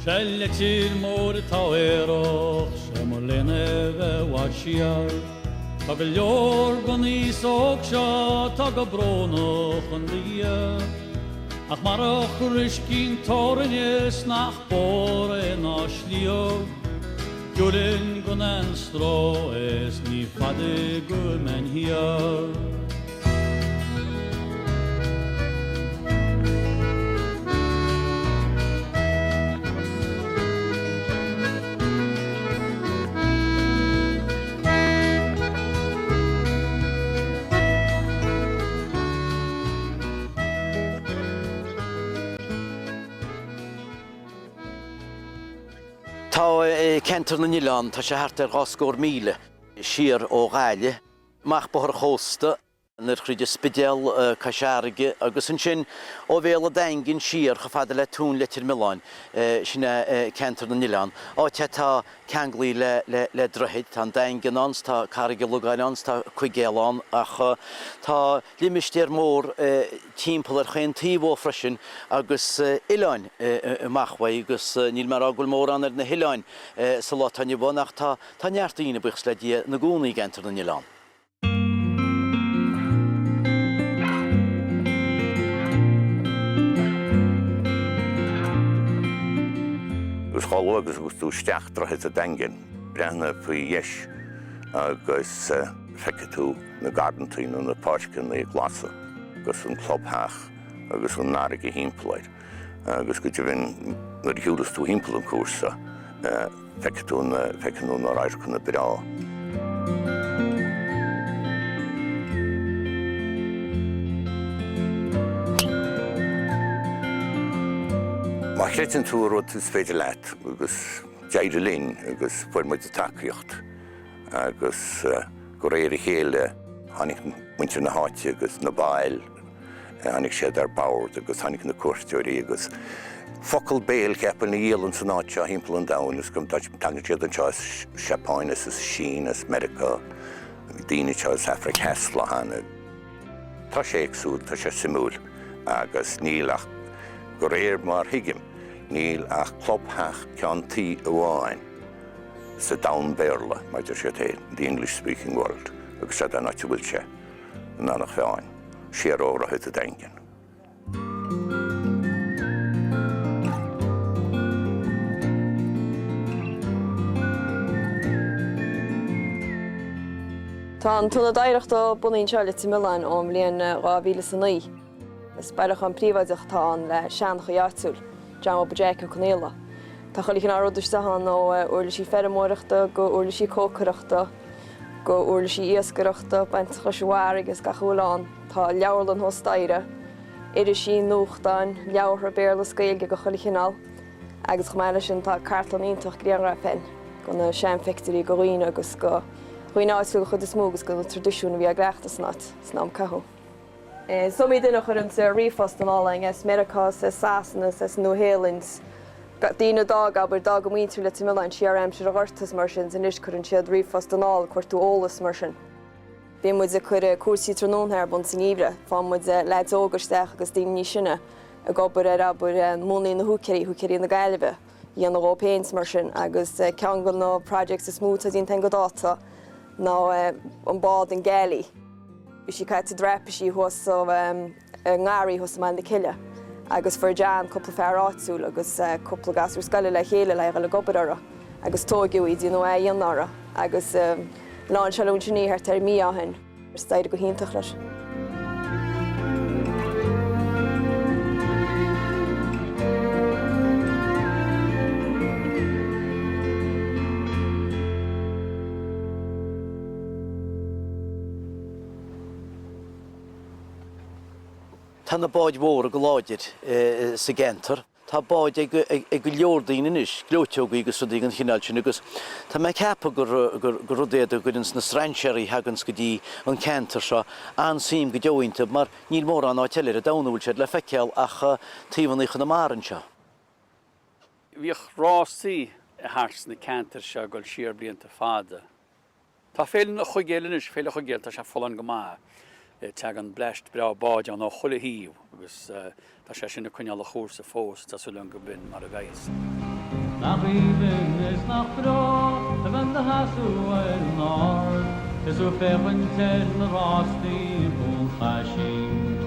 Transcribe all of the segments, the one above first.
Shelletir mor taweroch Shemolene ve washiar Tagelyor goni soksha Tagabrono chundia Ach marach rishkin tornes nach bore nashlio Julen gonen stro es ni fade gumen hier Ceantar na nOileán tá sé thart ar gáscóir míle siar ó ghaile mach bothar chósta nar chríide spidéal caisearige agus an sin ó bhéal a daingin siar go fada le tún letir Miláin sinna Ceantar na nOileán áite tá ceanglí le droichead tá daingin ans tá carige lugáin ans tá chuigéalán ach tá limistéir mór timpeall ar chéin tíomh freisin agus Ileáin machhaid agus níl mar agul mór an ar na Hileáin sa lá taine bun ach tá neartaína buchs le dia na gúnaí Ceantar na nOileán. Agus tú steach droichead a daingin brena faoi dheis agus feice tú na gardantaí nó na páiscin na glása agus an clobthach agus an náraige hímpleid agus go dtí bhín nar dhiúlas tú hímpel an cuasa feice tú na ráircha na brá. Má chréitin tú rud is féidir leat agus deidir linn agus fuair muid a takeíocht agus go réir a chéile tháinig muintir na háite agus na báil tháinig séad ar bord agus tháinig na cuairteoirí agus focail béal ceapal na dhéalann san áite a hímpel an domhan agus gom teangaid siad an seo Seapáin as Sín as Merica daoine seo Afric Hesla hanna. Tá sé agsúil, tá sé simúil agus níl ach go réir mar hiigim níl ach clobthach ceantaí amháin sa domhan béarla maidir sé the English speaking world agus sé an áite bhfuil sé ná nach bheáin siar órathe a daingin. Tá an túna daireachta bunaíonn seo le Miláin ó mbliain 2009. Is bailach an príomhaideach tá an le seancha dheartúil deam budéice chunéala. Tá chuirligh an áróidirteán ó uirlisí ferramóireachta go uirlisí cócaireachta go uirlisí iascaireachta baint chuisiúhair agus gachuáin tá leabhar an hóstaire idir sí nuachtáin leabhar béarla scailge go chuirlighinál agus chumáile sin tá cartlaníntach gríanra pen go na seanfeictorí go roiine agus go roiináisiúil chud is smógus go na tradiisiúna bhí agreachtas nát snám cathú. Some duine chuir an riomhfos an álaing as Merica sa Sasannas as Nóhéalins. Dína dag aber dag am muintir le Miláin siarm se a ghartas mar sin in is chuann siad riomhfos an áil chuirtú ólas mar sin. Bhí muid a chuir cuasí trónthir bun san íbre, fá muid leid ógaisteach agus daoine ní sinne a gobar aber múnaí na thuceirí na gaiileh dhéana Rópéins mar sin agus cean go nó project is smúta dín ten go dáta ná an bád an Gailí. Bhí sí caiite drepaisí thuas ngáirí thuas am na ciile. agus for jam couple fear áitsúil agus couple gasú scaile le chéile le gobarara agus tógiúí dí nó dionara agus láin se úní ar tar míáhan ar staid go híntaach leis. Tá na báid mhór a go láidir sa Ceantar, tá báid ag go leordaín inis, glóteogaí agus rudaí an chinál sin agus tá me ceapa gur rudéad a gurins na sransearí hagans go dtí an Ceantar seo ansím go deointe, mar níl mór an áiteile a damhúil siad le feiceal ach tíomhaí chun na maran seo. Bhíoh rásaí a thart na Ceantar seo goil siar blianta fada. Tá féile na chuigéile is féile chuigéil tá se folan go maith. Teag an bleist bra báid an á chola híomh agus tá sé sin na cuineála chóir sa fós tásúil an go bin mar a bheis. Nach even is nach bra, when the hasu el nar, is u fechen tel rasti bul khashim.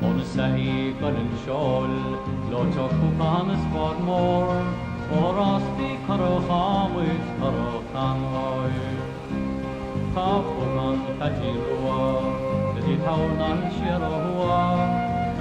On a sahi karin shol, lo choku kanas for more, or rasti karo khamit karo khanoi. Kapunan kajirua, the taunan shirua,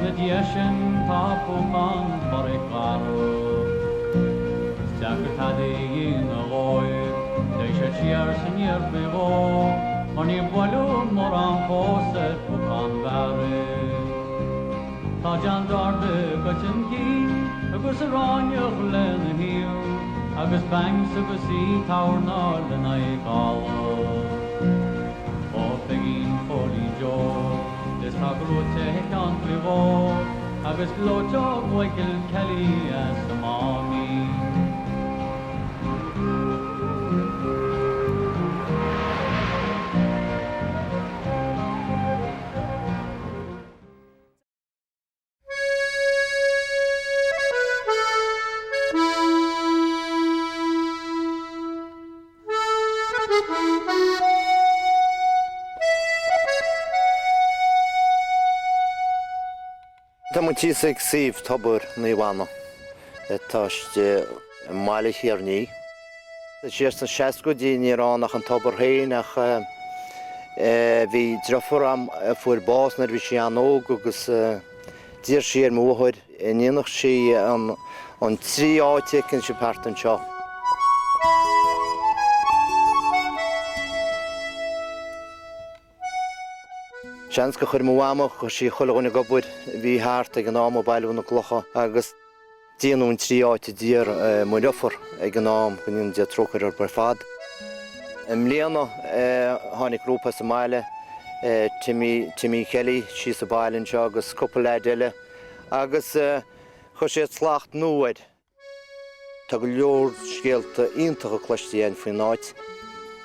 the yeshen tapuman barikaro. Secretary nOi, they should share senior bego, on your balloon moran poset pukan vare. Tajan the cotton king, a bus around your glen here, a bus banks of a sea tower nor the night call. Oh, begging folly joe, this hagro take on vivo, a bus blow job Michael Kelly as the mommy. Tamutisek sif tabur niwana. Tash de mali hirni. De eerste 6 godin Iran nach een tabur heen nach vi draforam voor baas naar Visiano gus dier sheer mohoor en enig she on 3 artikels je parten cha. Sjanske churmuamo chi cholgone gobud vi hart ag ná mobile un glocha agus dianún 3 áte dier moioffer ag nám gunn dia trocher ar fad. Mléana hánig grúpa sa meile Timmy Kelly si sa bailin se agus coppla deile agus chu sé slacht nóid. Tá go leor scéalta iontacha chluistíon faoin náid.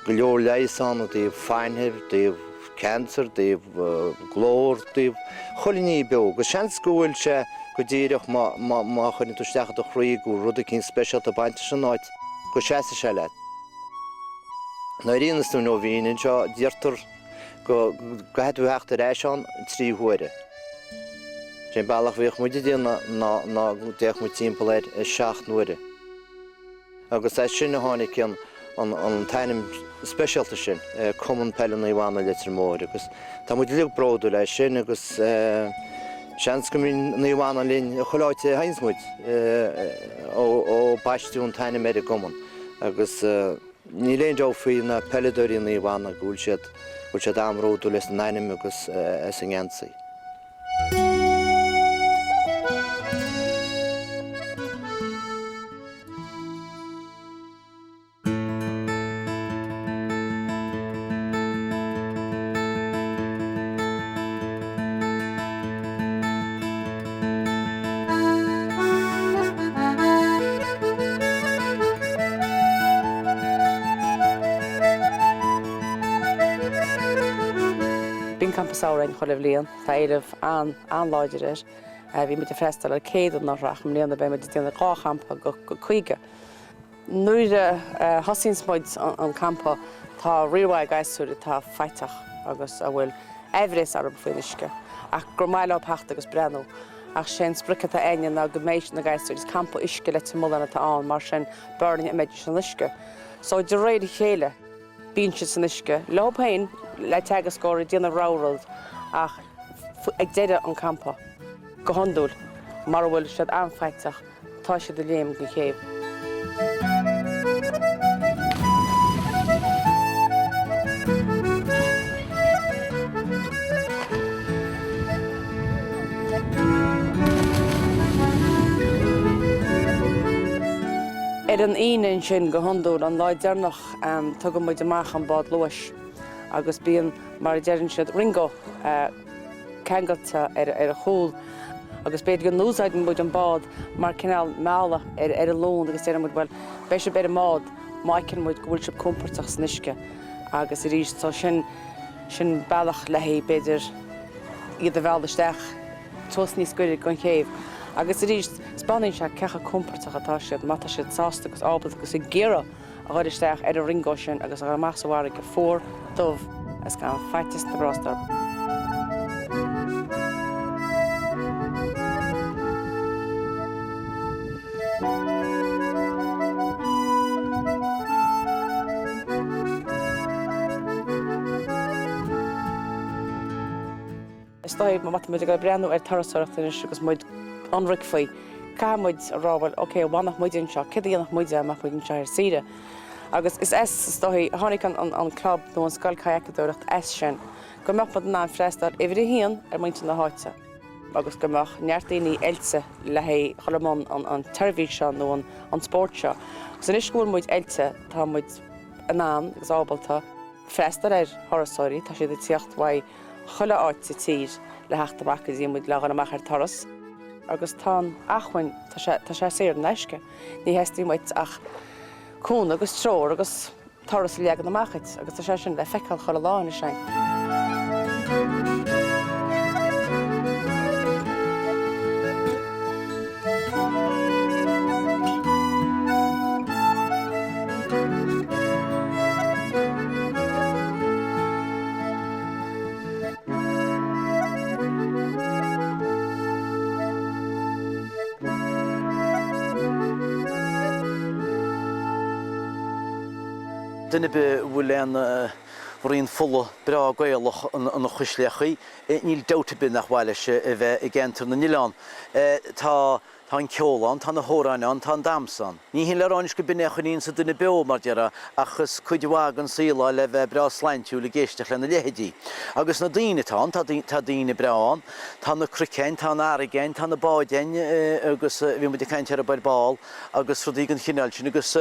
Go leor leisan daobh feinhib, daobh cancer, daobh glór, daobh choliní beo. Go sean sgúil se go ddíireach má chuinn tuisteach do chraí go rud cinn speisialt a bainte san náid go séasa se leat. Na rianastú nó bhíonn seo díirtar go headú heachta réisián trí huaire. Sé bailach bhíoh muide díana ná déach mu timppla 6 nuaire. Agus é sin na tháinig cin an tainim speisialta sin cumann peile na bhana litir mór agus tá muid liú bródú lei sin agus seans go mín na bhana lín choláite hainsmuid ó baistún tainim méidir cumann agus ní léon dó faoi na peiledóirí na bhana gúil siad amródú leis na nainim agus san gceansaí. Campus árainn choibh líon, tá éidirh anláidir bhí mu freistal ar céad nach raach mlíonna be mu déanana gá campa go chuige. Nuair hasín smuid an campa tá riomhhaid gaiisúir tá feiteach agus a bhfuil éhrééis arb faoineisce ach gur maiile peachta agus brenn ach sin spriccha aine na go mééis na gaiisúir is campa isce le mna tá an mar sin burning méidir san isce. So de réidir chéile bíonn si san isce. Lopéin le teagas scóir díana ráród ach ag déide an campa go handúil mar bhfuil siad anfeiteach tá siad do léim go chéimh. An aonainn sin go handúil an láid dearnach tu go muid amach an bád luais agus bíon mar dearann siad ringo ceangata ar a chúl agus beidir go núsáid an muid an bád mar cinál meala ar a lón agus éar muid bhfuil béis sé beidir mád maicin muid go bhfuil sib cúmpartach san isce agus i rís tá sin bailach lehí beidir iad a bhhealaisteach tos níos cuidir gon chéimh agus ríist Spáin se cecha compórtach atá siad mata siad sásta agus ábal agus i ggéire a chuiristeach ar a ringóisisin agus ar meachsahhar go fór dómh as gan feitis na brástar. Stoib má muid go breanú ar tarasachtain agus muid anric faoi cá muid rábhil oké bhánach muidin seo, cid dhéanach muide amach muidin se ar siide. Agus is stoí tháinig an club nó an scoil caiacaúireacht sin, go meapad ná freistar ihrí híon ar muinte na háite. Agus gomach neartdaoine eilte le hé cholamán an televíse seo nó an sport seo. Gus an iscúil muid eilte tá muid an agus ábalta freistar ar thorasóirí, tá siad tíocht bhaid chola áit sa tír le heachta bachas í muid legan amach ar taras. Agus tá achhain tá sé séir an neisce, ní heistí muid ach cún agus tróir agus taras legan amachid, agus tá sé sin le feiceáil chola láin is sein. Dyna be bhfuil bhíon fulla bra gaelach an chuisleachaí, níl dawta be nach bhhaile se a bheith i gceantar na Níleán. Tá an ceolán, tá na hóráineán, tá an damsan. Ní hín leránis go binnecha níon sa duna beo mar deara achas chuidehágan síla le bheith bra sláintú le géisteach le na lehéidí. Agus na daoine tá daoine breán, tá na cricéin, tá na airigéin, tá na báidein agus bhí muid ceint ar a ball agus rudí an chineáil sin agus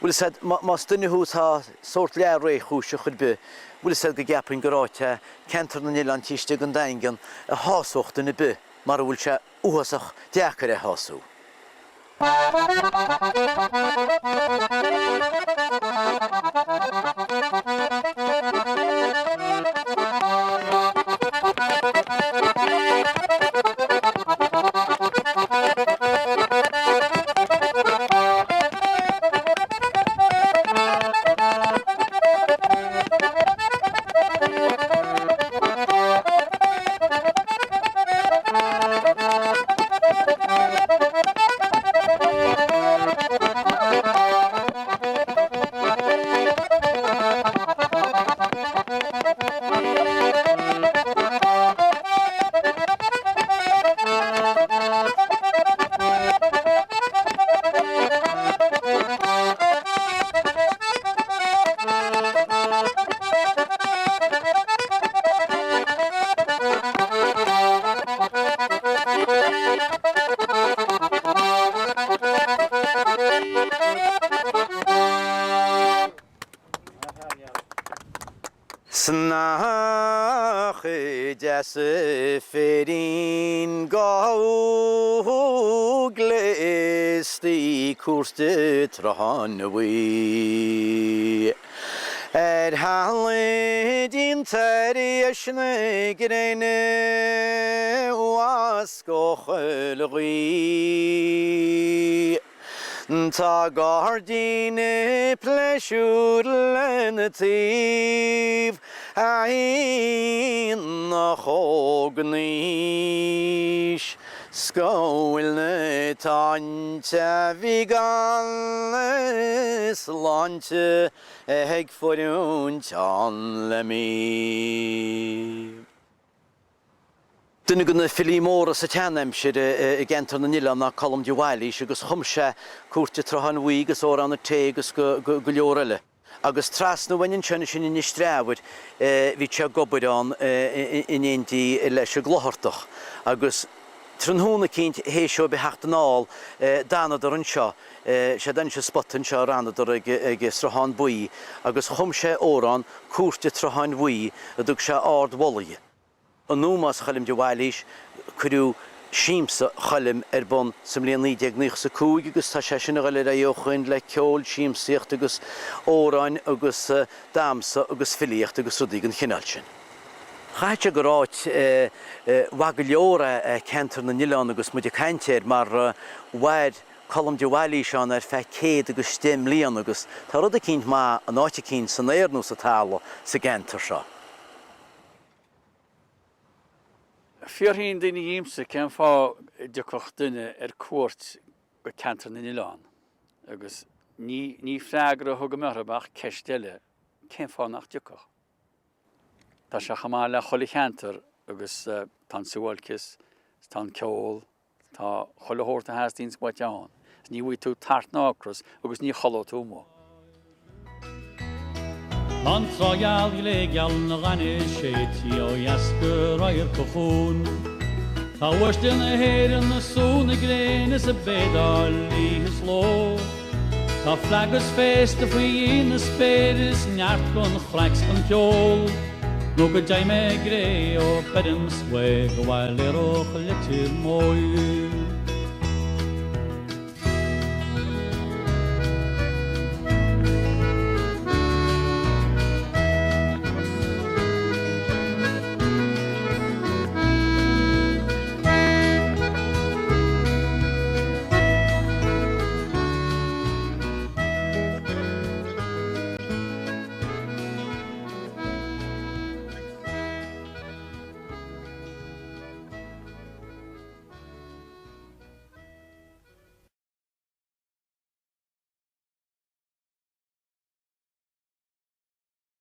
bhfuil said más duine hús sort le réchúise chud be bhfuil said go gapin goráite ceantar na Níleán tíiste an daingan a hásocht na be mar bhfuil se uasach deachar a hású. Ferin gauglesti kurste trahanwi halidin tariashne grene waskochelri Ta gardine pleasure-lenative Ein hognish Skålne tante vigales lante Heg for untanlemi Dyna gwna ffili môr os y tianem sydd y gentor na Níleán na colum diwali agus chumse cwrti trohan wy gus o'r an y te gus gwliorele. Agus tras na wynyn sy'n sy'n yn istrawyd fi tia gobod on yn endi leis y glohortoch. Agus tryn hwn y cynt heisio behacht yn ôl dan o dor yn sio. Dan sio spot yn sio ran o dor ag trohan bwy. Agus chumse o'r an cwrti trohan wy ydwg sio ord woli. An nómas chalim diwailis cyrw siamsa chalim bon symlian nídeag sa cúig agus tá sé sin gaile raiochain le ceol siamsaíocht agus óráin agus dámsa agus filíocht agus rudaí an chinál sin. Chaite go ráit bhaga leora Ceantar na Nilleán agus muide caintéir mar bhaid colm de bhhailí seán ar fe céad agus stim líon agus tá rud a cinint má an áite cín san éarnú sa tála sa Ceantar seo. Fiorhín daoine dhéimsa cean fá deoch duine ar cuairt go Ceantar na Nilleán. Agus ní freagra a thug mearabach ceistile cén fá nach deoch. Tá se chamá le chola Ceantar agus tá suhilchas, tá ceol, tá cholathirt a heastíns go teán. Ní bhfuil tú tart nácras agus ní choló tú mó. An trágeall i le geall na ghaine sétí ó iasca roiir cochún. Tá uairtean na héireann na súna gréin is a bédáil íthe sló. Tá flagus fésta faoi na spéiris neart gon chleacs an ceol. No go daime gré ó bedim swé go bhhail le rocha le tír móil.